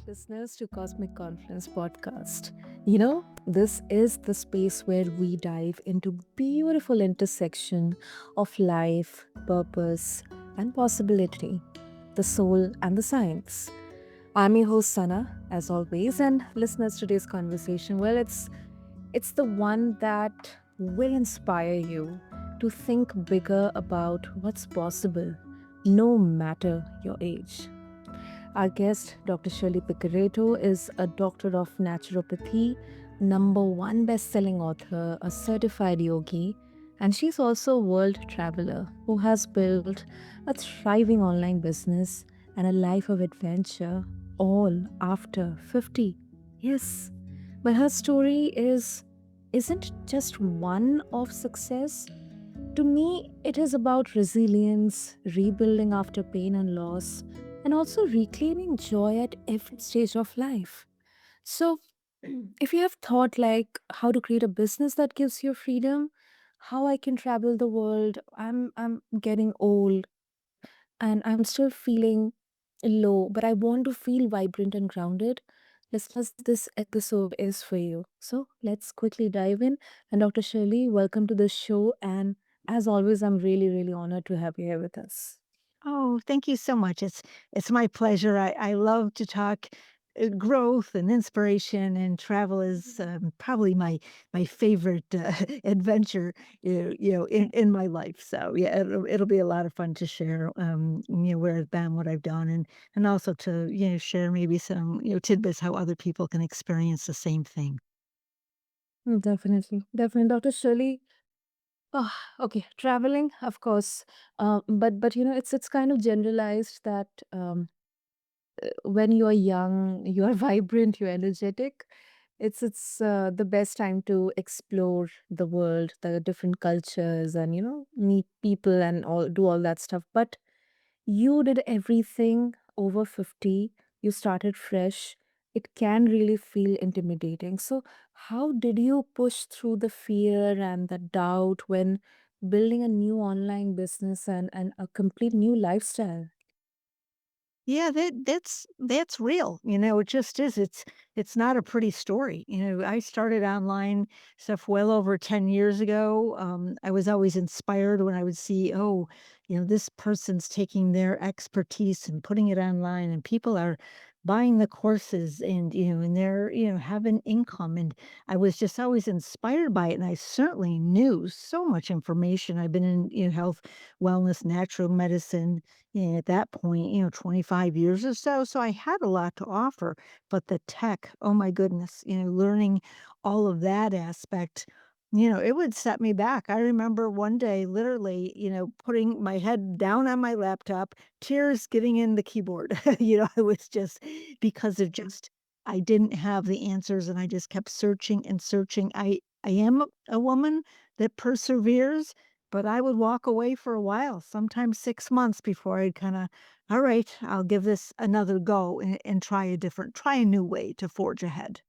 listeners to Cosmic Confluence podcast. This is the space where we dive into beautiful intersection of life, purpose, and possibility, the soul and the science. I'm your host Sana, as always, and listeners, today's conversation, well, it's the one that will inspire you to think bigger about what's possible, no matter your age. Our guest, Dr. Shirley Piccarreto, is a doctor of naturopathy, number one best-selling author, a certified yogi, and she's also a world traveler who has built a thriving online business and a life of adventure, all after 50. Yes, but her story isn't just one of success. To me, it is about resilience, rebuilding after pain and loss, and also reclaiming joy at every stage of life. So, if you have thought like how to create a business that gives you freedom, how I can travel the world, I'm getting old and I'm still feeling low, but I want to feel vibrant and grounded. Listeners, this episode is for you. So let's quickly dive in. And Dr. Shirley, welcome to the show. And as always, I'm really, really honored to have you here with us. Oh, thank you so much. It's my pleasure. I love to talk growth and inspiration, and travel is probably my favorite adventure, in my life. So yeah, it'll be a lot of fun to share, where I've been, what I've done, and also to share maybe some tidbits how other people can experience the same thing. Definitely. Definitely. Dr. Shirley. Oh, okay. Traveling, of course. But it's kind of generalized that when you're young, you're vibrant, you're energetic. It's the best time to explore the world, the different cultures, and meet people and all do all that stuff. But you did everything over 50. You started fresh. It can really feel intimidating. So, how did you push through the fear and the doubt when building a new online business and a complete new lifestyle? Yeah, that's real. It just is. It's not a pretty story. I started online stuff well over 10 years ago. I was always inspired when I would see, oh, this person's taking their expertise and putting it online, and people are buying the courses, and they're, having income. And I was just always inspired by it. And I certainly knew so much information. I've been in, health, wellness, natural medicine, at that point, 25 years or so. So I had a lot to offer, but the tech, oh my goodness, learning all of that aspect, it would set me back. I remember one day literally, putting my head down on my laptop, tears getting in the keyboard. I was just because of just I didn't have the answers and I just kept searching and searching. I am a woman that perseveres, but I would walk away for a while, sometimes 6 months before I'd kinda, "All right, I'll give this another go and try a new way to forge ahead."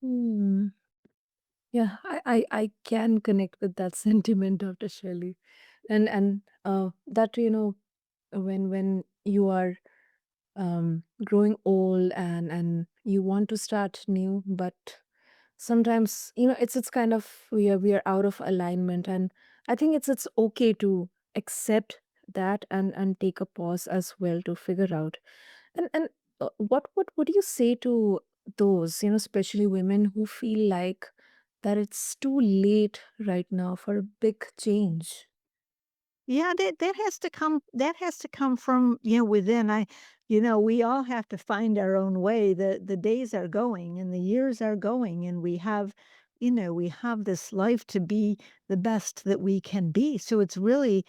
Hmm. Yeah, I can connect with that sentiment, Dr. Shelley. And that, when you are growing old and you want to start new, but sometimes, it's kind of we are out of alignment. And I think it's okay to accept that and take a pause as well to figure out. And what would you say to those, especially women who feel like that it's too late right now for a big change? Yeah, that has to come from, within. We all have to find our own way. The days are going and the years are going, and we have this life to be the best that we can be. So it's really,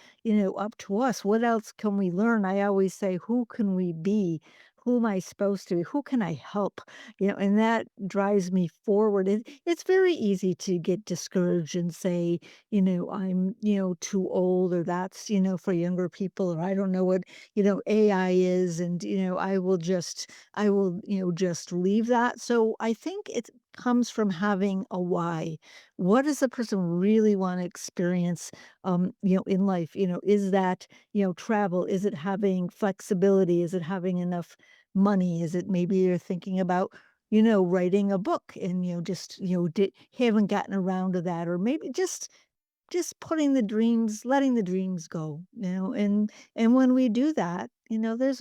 up to us. What else can we learn? I always say, who can we be? Who am I supposed to be? Who can I help? And that drives me forward. It's very easy to get discouraged and say, I'm, too old, or that's, for younger people, or I don't know what, AI is. And, I will just leave that. So I think it comes from having a why. What does the person really want to experience, in life? Is that, travel? Is it having flexibility? Is it having enough money? Is it maybe you're thinking about, writing a book and, just, haven't gotten around to that, or maybe just putting the dreams letting the dreams go, and when we do that, there's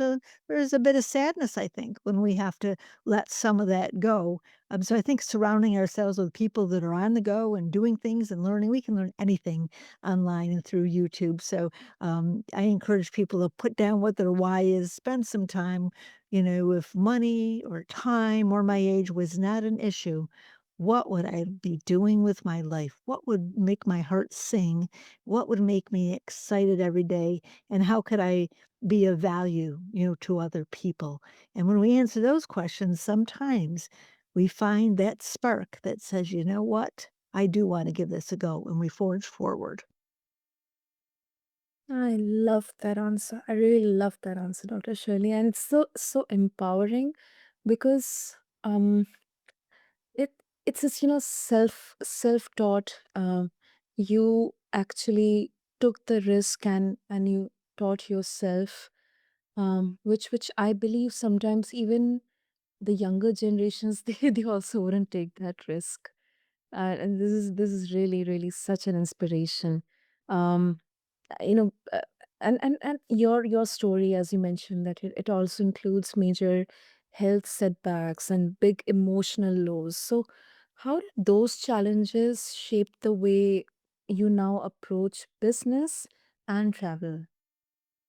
a bit of sadness, I think, when we have to let some of that go. So I think surrounding ourselves with people that are on the go and doing things and learning, we can learn anything online and through YouTube. So, I encourage people to put down what their why is, spend some time, if money or time or my age was not an issue, what would I be doing with my life? What would make my heart sing? What would make me excited every day? And how could I be of value, to other people? And when we answer those questions, sometimes we find that spark that says, you know what? I do want to give this a go. And we forge forward. I love that answer. I really love that answer, Dr. Shirley. And it's so empowering because it it's just, self-taught. You actually took the risk and you taught yourself, which I believe sometimes even the younger generations they also wouldn't take that risk. And this is really such an inspiration. Um, you know uh, and your story, as you mentioned, that it also includes major health setbacks and big emotional lows. So how did those challenges shape the way you now approach business and travel?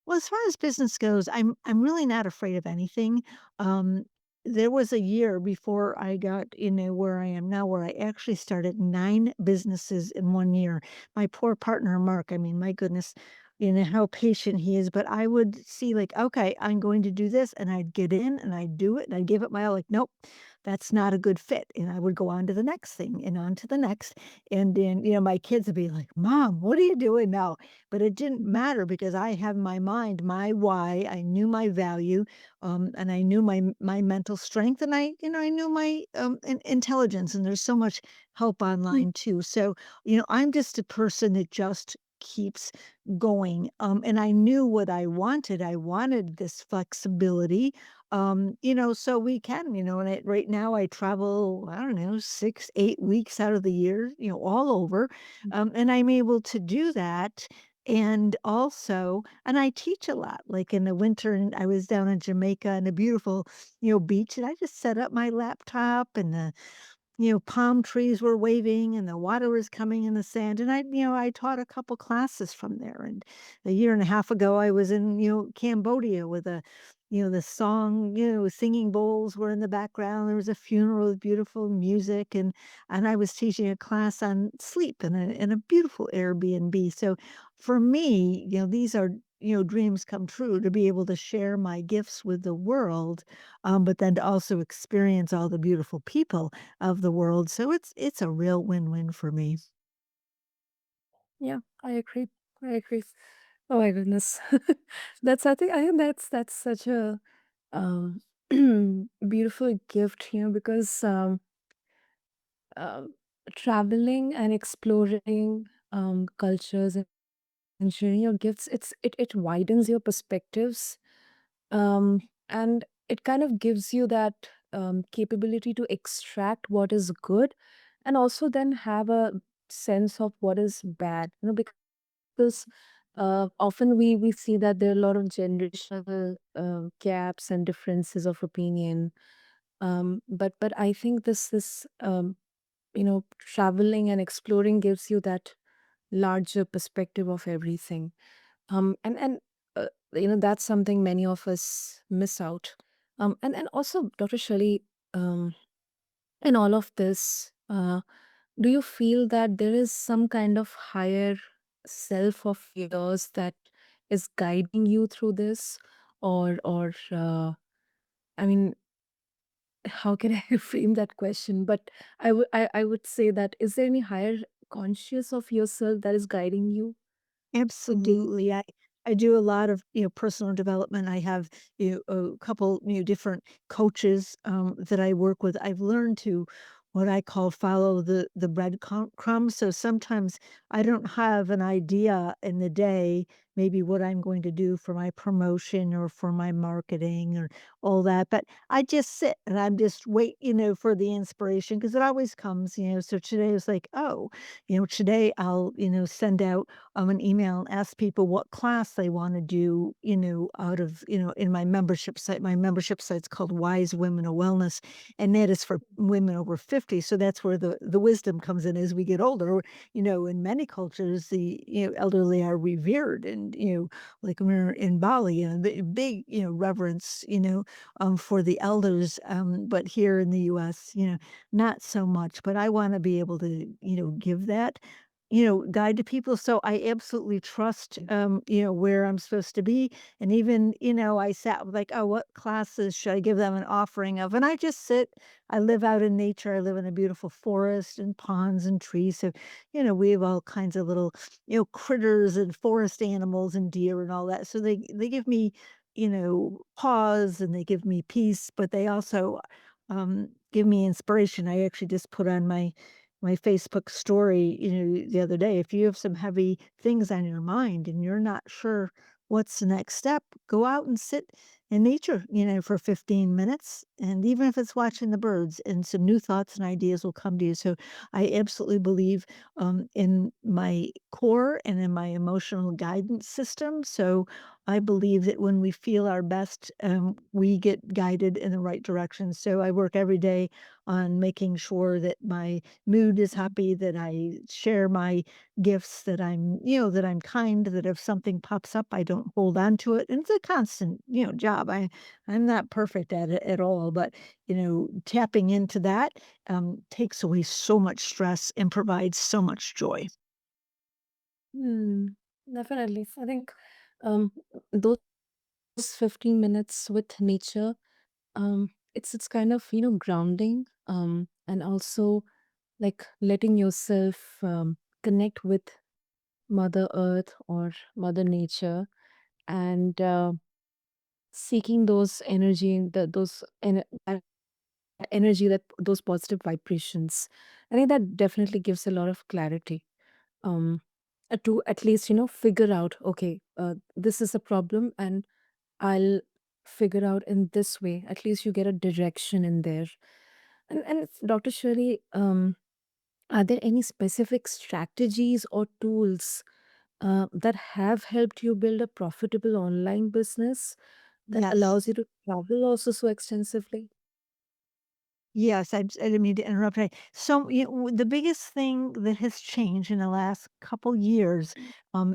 Well, as far as business goes, I'm really not afraid of anything. Um, there was a year before I got, where I am now, where I actually started 9 businesses in 1 year. My poor partner, Mark, I mean, my goodness, how patient he is, but I would see like, "Okay, I'm going to do this," and I'd get in and I'd do it and I'd give it my all, like, "Nope, that's not a good fit," and I would go on to the next thing and on to the next, and then, my kids would be like, "Mom, what are you doing now?" But it didn't matter because I have my mind, my why, I knew my value, and I knew my mental strength, and I knew my, intelligence, and there's so much help Mm. online too. So, I'm just a person that just keeps going, and I knew what I wanted. I wanted this flexibility, so we can, and right now I travel, I don't know, 6, 8 weeks out of the year, all over, and I'm able to do that, and I teach a lot, like, in the winter, and I was down in Jamaica on a beautiful, beach, and I just set up my laptop, and palm trees were waving and the water was coming in the sand. And I taught a couple classes from there. And a year and a half ago, I was in, Cambodia with the song, singing bowls were in the background. There was a funeral with beautiful music. And I was teaching a class on sleep in a beautiful Airbnb. So for me, these are, dreams come true to be able to share my gifts with the world, but then to also experience all the beautiful people of the world, so it's a real win-win for me. Yeah, I agree. I agree. Oh my goodness. I think that's such a um beautiful gift, because um traveling and exploring cultures and sharing your gifts, it widens your perspectives, and it kind of gives you that capability to extract what is good and also then have a sense of what is bad, because often we see that there are a lot of generational gaps and differences of opinion, but I think this traveling and exploring gives you that larger perspective of everything, and that's something many of us miss out, and also, Dr. Shirley, um in all of this, do you feel that there is some kind of higher self of yours that is guiding you through this, or I mean, how can I frame that question? But I would say that, is there any higher conscious of yourself that is guiding you in the Absolutely, I do a lot of, personal development. I have, a couple, different coaches, that I work with. I've learned to what I call follow the breadcrumbs, so sometimes I don't have an idea in the day, maybe what I'm going to do for my promotion or for my marketing or all that. But I just sit and I'm just wait, for the inspiration because it always comes. So today was like, oh, today I'll, send out an email and ask people what class they want to do, out of, in my membership site. My membership site's called Wise Women of Wellness, and that is for women over 50. So that's where the wisdom comes in as we get older. In many cultures, the elderly are revered, and like we're in Bali, big reverence, for the elders. But here in the U.S., not so much. But I want to be able to give that guide to people. So I absolutely trust, where I'm supposed to be. And even, I sat with like, oh, what classes should I give them an offering of? And I just sit, I live out in nature. I live in a beautiful forest and ponds and trees. So, we have all kinds of little, critters and forest animals and deer and all that. So they give me, pause and they give me peace, but they also give me inspiration. I actually just put on my Facebook story, the other day. If you have some heavy things on your mind and you're not sure what's the next step, go out and sit in nature, for 15 minutes. And even if it's watching the birds, and some new thoughts and ideas will come to you. So I absolutely believe in my core and in my emotional guidance system. So I believe that when we feel our best, we get guided in the right direction. So I work every day on making sure that my mood is happy, that I share my gifts, that I'm kind, that if something pops up, I don't hold on to it. And it's a constant, job. I'm not perfect at it at all, but tapping into that takes away so much stress and provides so much joy. Hmm, definitely. I think um, those 15 minutes with nature, it's kind of, grounding, and also like letting yourself connect with Mother Earth or Mother Nature, and seeking those energy, that energy, that those positive vibrations. I think that definitely gives a lot of clarity. To at least figure out, okay, this is a problem, and I'll figure out in this way. At least you get a direction in there. And Dr. Shirley, are there any specific strategies or tools that have helped you build a profitable online business that Yes. allows you to travel also so extensively? Yes, I didn't mean to interrupt. So, the biggest thing that has changed in the last couple years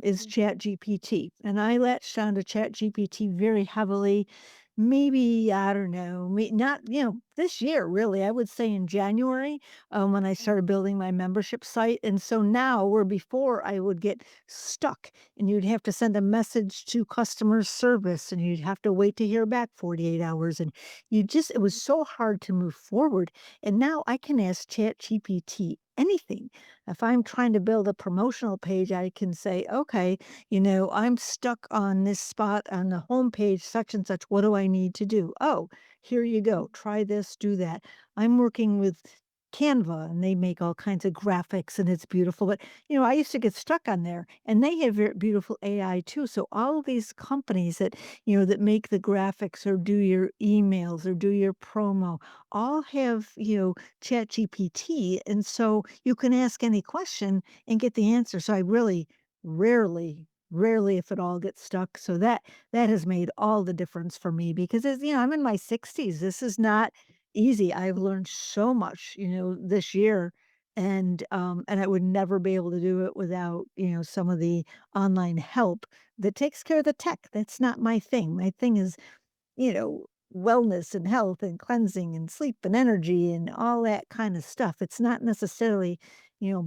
is ChatGPT. And I latched on to ChatGPT very heavily. Maybe, I don't know, not, this year, really. I would say in January when I started building my membership site. And so now, where before I would get stuck and you'd have to send a message to customer service and you'd have to wait to hear back 48 hours. And it was so hard to move forward. And now I can ask ChatGPT anything. If I'm trying to build a promotional page, I can say, okay, I'm stuck on this spot on the homepage, such and such. What do I need to do? Oh, here you go. Try this, do that. I'm working with Canva and they make all kinds of graphics and it's beautiful. But, I used to get stuck on there and they have very beautiful AI too. So all of these companies that make the graphics or do your emails or do your promo all have, Chat GPT. And so you can ask any question and get the answer. So I really rarely, if at all, get stuck. So that has made all the difference for me because I'm in my 60s. This is not easy. I've learned so much, this year. And I would never be able to do it without, some of the online help that takes care of the tech. That's not my thing. My thing is wellness and health and cleansing and sleep and energy and all that kind of stuff. It's not necessarily,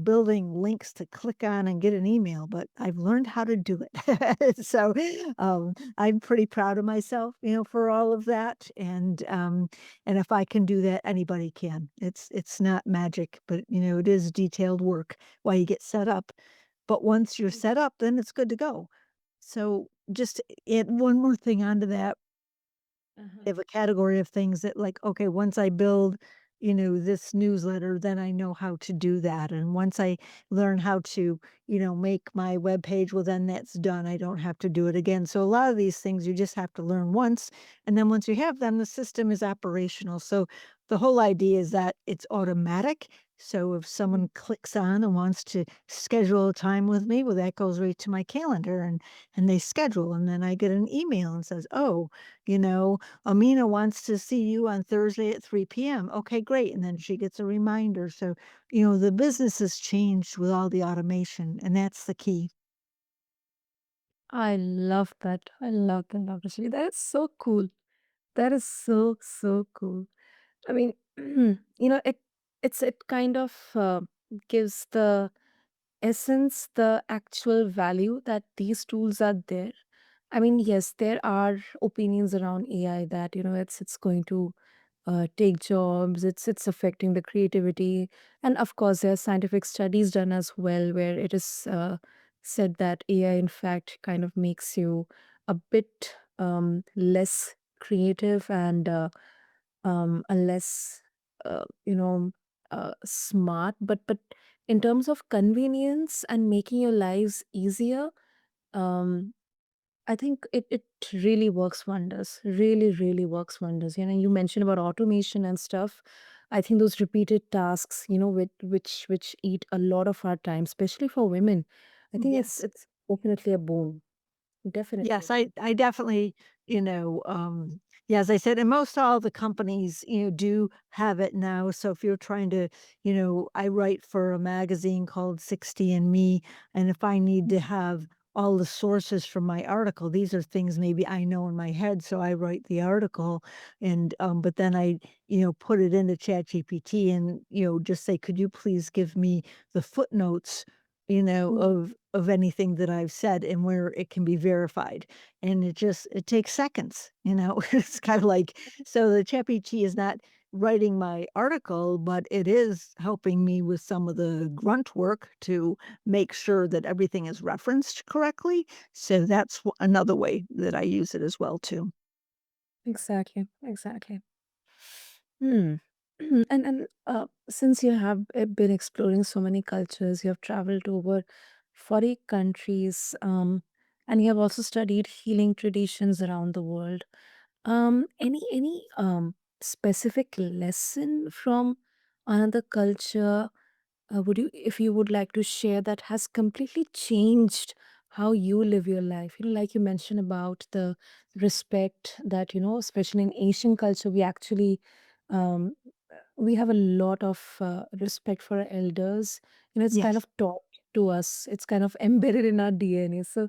building links to click on and get an email, but I've learned how to do it. So I'm pretty proud of myself, for all of that. And if I can do that, anybody can. It's not magic, but it is detailed work while you get set up. But once you're set up, then it's good to go. So just add one more thing onto that. Uh-huh. They have a category of things that like, okay, once I build, this newsletter, then I know how to do that. And once I learn how to, make my web page, well, then that's done. I don't have to do it again. So a lot of these things you just have to learn once. And then once you have them, the system is operational. So the whole idea is that it's automatic. So if someone clicks on and wants to schedule a time with me, well, that goes right to my calendar and they schedule. And then I get an email and says, oh, you know, Amina wants to see you on Thursday at 3 p.m. Okay, great. And then she gets a reminder. So, the business has changed with all the automation, and that's the key. I love that. I love Rashmi. That is so cool. That is so, so cool. I mean, it kind of gives the essence, the actual value that these tools are there. I mean, yes, there are opinions around AI that it's going to take jobs. It's affecting the creativity, and of course, there are scientific studies done as well where it is said that AI, in fact, kind of makes you a bit less creative and a less smart. But in terms of convenience and making your lives easier, um, I think it really works wonders. Really, really works wonders. You mentioned about automation and stuff. I think those repeated tasks, which eat a lot of our time, especially for women. I think it's Yes. it's definitely a boon. Definitely. Yes, I definitely, yeah, as I said, and most all the companies, do have it now. So if you're trying to, I write for a magazine called 60 and Me, and if I need to have all the sources from my article, these are things maybe I know in my head, so I write the article and but then I, put it into ChatGPT and, just say, could you please give me the footnotes Mm. of anything that I've said and where it can be verified. And it takes seconds. It's kind of like so the ChatGPT is not writing my article, but it is helping me with some of the grunt work to make sure that everything is referenced correctly. So that's another way that I use it as well too. Exactly. Exactly. Hmm. And since you have been exploring so many cultures, you have traveled to over 40 countries, and you have also studied healing traditions around the world. Any specific lesson from another culture, would you if you would like to share, that has completely changed how you live your life? Like you mentioned about the respect that, especially in Asian culture, um, we have a lot of respect for our elders. It's kind Yes. of taught to us. It's kind of embedded in our DNA. So,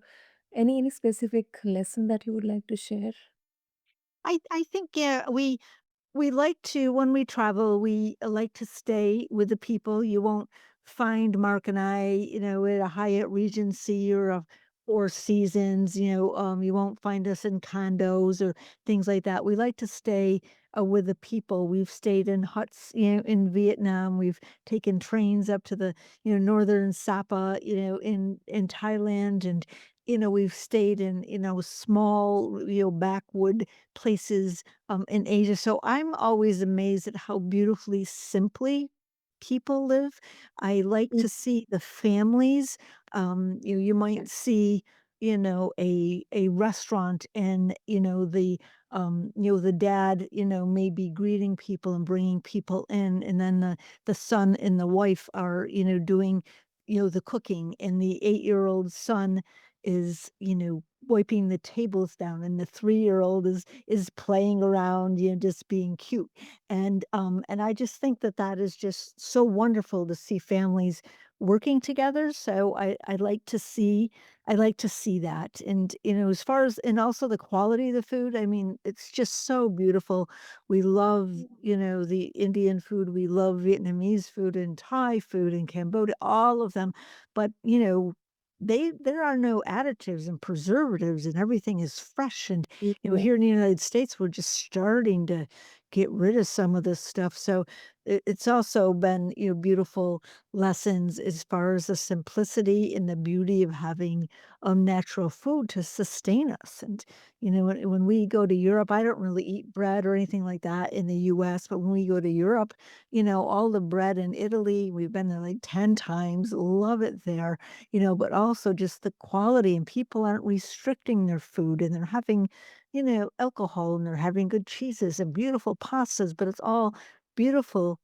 any specific lesson that you would like to share? I think, yeah, we like to when we travel, we like to stay with the people. You won't find Mark and I, at a Hyatt Regency or a Four Seasons. You won't find us in condos or things like that. We like to stay with the people. We've stayed in huts, in Vietnam. We've taken trains up to the, northern Sapa, in Thailand, and we've stayed in, small, backwood places in Asia. So I'm always amazed at how beautifully simply people live. I like Mm. to see the families. You might see, a restaurant and the dad, maybe greeting people and bringing people in, and then the son and the wife are, doing, the cooking, and the 8-year-old son is, wiping the tables down, and the 3-year-old is playing around, just being cute. And I just think that that is just so wonderful to see families working together. So I like to see that. And as far as and also the quality of the food, I mean, it's just so beautiful. We love, the Indian food, we love Vietnamese food and Thai food and Cambodia, all of them. But, there are no additives and preservatives and everything is fresh. And, Yeah. here in the United States, we're just starting to get rid of some of this stuff. So it's also been, beautiful lessons as far as the simplicity and the beauty of having, natural food to sustain us, and, when we go to Europe, I don't really eat bread or anything like that in the US, but when we go to Europe, all the bread in Italy, we've been there like 10 times, love it there, but also just the quality, and people aren't restricting their food, and they're having, alcohol, and they're having good cheeses and beautiful pastas, but it's all beautiful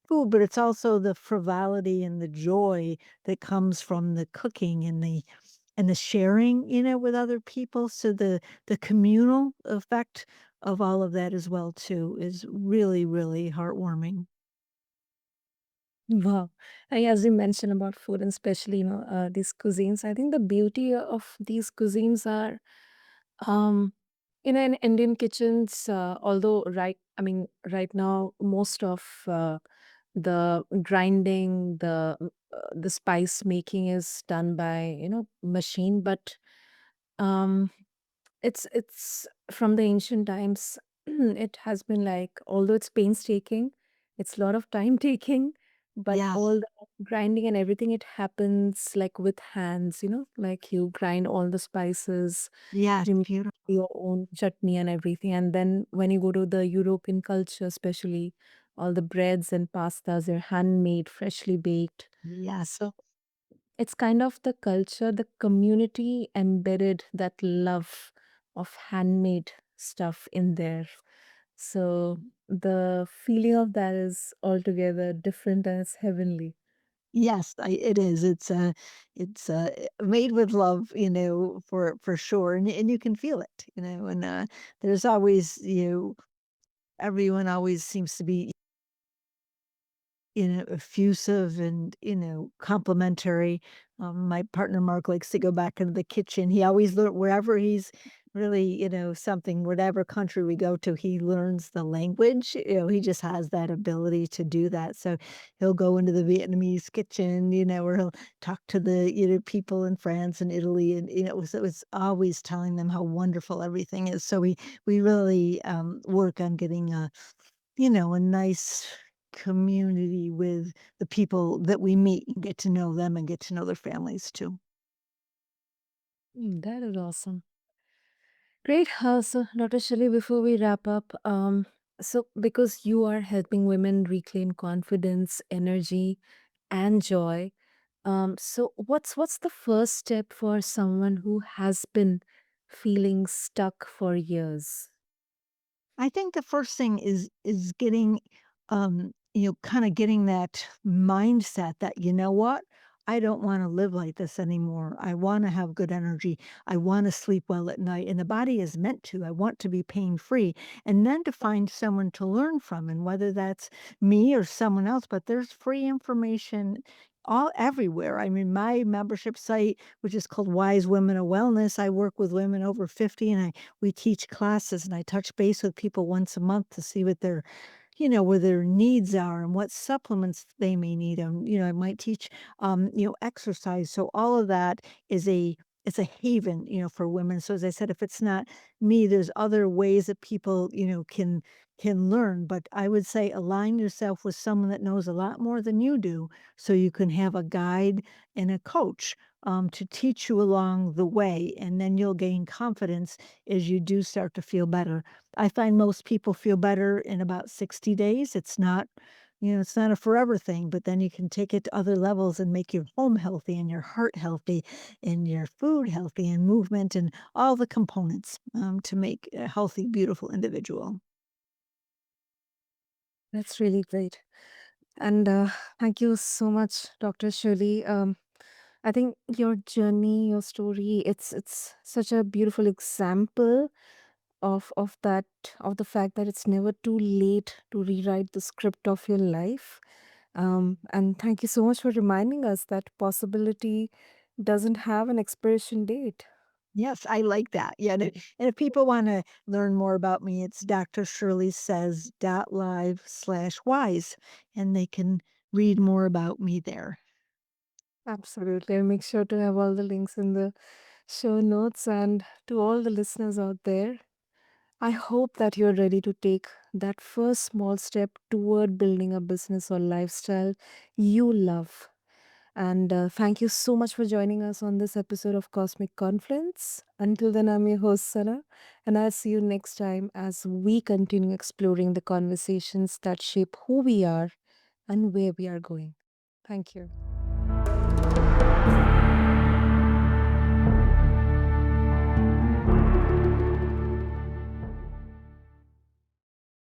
food, but it's also the frivolity and the joy that comes from the cooking and the sharing, with other people. So the communal effect of all of that as well too is really, really heartwarming. Wow. As you mentioned about food and especially, these cuisines, I think the beauty of these cuisines are, um, in Indian kitchens, although right now, most of the grinding, the spice making is done by, machine, but um, it's from the ancient times. It has been like, although it's painstaking, it's a lot of time taking, but Yes. all the grinding and everything, it happens like with hands, like you grind all the spices, Yes, you make beautiful. your own chutney and everything. And then when you go to the European culture, especially all the breads and pastas, they're handmade, freshly baked. Yes. So it's kind of the culture, the community embedded that love of handmade stuff in there. So the feeling of that is altogether different and it's heavenly. Yes, it is. It's made with love, for sure, and you can feel it, and there's always, everyone always seems to be, effusive and, complimentary. My partner Mark likes to go back into the kitchen. He always learn wherever he's really, something, whatever country we go to, he learns the language. He just has that ability to do that. So he'll go into the Vietnamese kitchen, or he'll talk to the, people in France and Italy, and so it's always telling them how wonderful everything is. So we really work on getting a nice community with the people that we meet and get to know them and get to know their families too. That is awesome. Great. So, Dr. Shelley, before we wrap up, so because you are helping women reclaim confidence, energy, and joy, so what's the first step for someone who has been feeling stuck for years? I think the first thing is getting, kinda getting that mindset that, "You know what? I don't wanna live like this anymore. I wanna have good energy. I wanna sleep well at night, and the body is meant to. I want to be pain-free." And then to find someone to learn from, and whether that's me or someone else, but there's free information all everywhere. I mean, my membership site, which is called Wise Women of Wellness, I work with women over 50, and we teach classes, and I touch base with people once a month to see what their where their needs are and what supplements they may need. And, I might teach, exercise. So all of that is it's a haven, for women. So as I said, if it's not me, there's other ways that people, can learn. But I would say align yourself with someone that knows a lot more than you do so you can have a guide and a coach to teach you along the way. And then you'll gain confidence as you do start to feel better. I find most people feel better in about 60 days. It's not a forever thing, but then you can take it to other levels and make your home healthy and your heart healthy and your food healthy and movement and all the components to make a healthy, beautiful individual. That's really great. And thank you so much, Dr. Shirley. I think your journey, your story, it's such a beautiful example of that, of the fact that it's never too late to rewrite the script of your life. And thank you so much for reminding us that possibility doesn't have an expiration date. Yes, I like that. Yeah, and if people wanna learn more about me, it's drshirleysays.live/wise, and they can read more about me there. Absolutely. I'll make sure to have all the links in the show notes. And to all the listeners out there, I hope that you're ready to take that first small step toward building a business or lifestyle you love. And thank you so much for joining us on this episode of Cosmic Confluence. Until then, I'm your host, Sana, and I'll see you next time as we continue exploring the conversations that shape who we are and where we are going. Thank you.